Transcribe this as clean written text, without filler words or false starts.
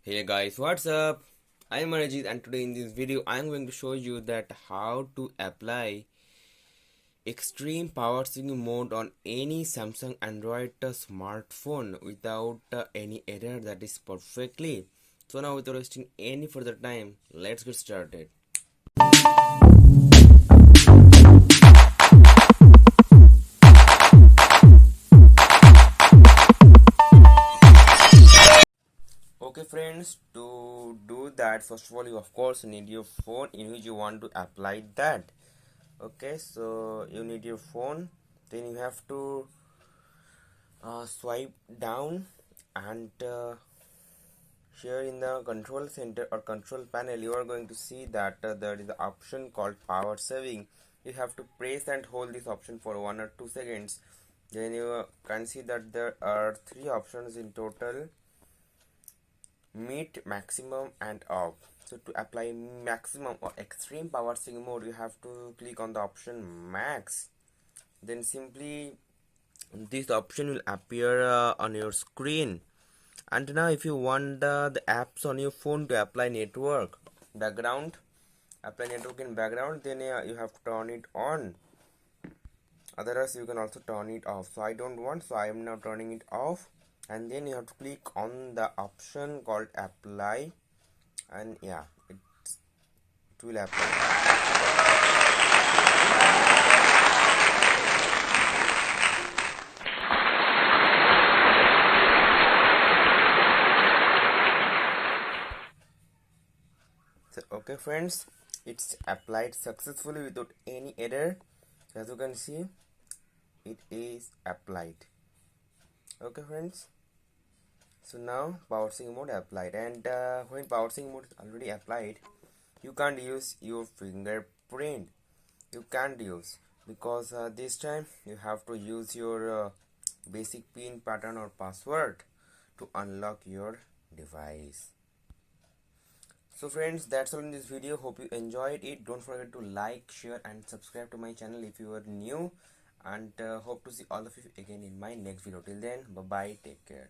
Hey guys, what's up? I'm Manajit and today in this video I'm going to show you that how to apply extreme power saving mode on any Samsung Android smartphone without any error, that is perfectly. So now without wasting any further time, let's get started. Okay friends, to do that first of all you of course need your phone in which you want to apply that. Okay, so you need your phone, then you have to swipe down and here in the control center or control panel you are going to see that there is an option called power saving. You have to press and hold this option for 1 or 2 seconds. Then you can see that there are three options in total: meet, maximum and off. So to apply maximum or extreme power saving mode, you have to click on the option max. Then simply this option will appear on your screen. And now if you want the apps on your phone to apply network background, apply network in background, then you have to turn it on. Otherwise you can also turn it off. So I don't want, so I am now turning it off. And then you have to click on the option called apply, and yeah, it will apply. So okay friends, it's applied successfully without any error. As you can see, it is applied. Okay friends, so now power saving mode applied, and when power saving mode is already applied, you can't use your fingerprint. You can't use, because this time you have to use your basic pin pattern or password to unlock your device. So friends, that's all in this video. Hope you enjoyed it. Don't forget to like, share and subscribe to my channel if you are new, and hope to see all of you again in my next video. Till then, bye bye, take care.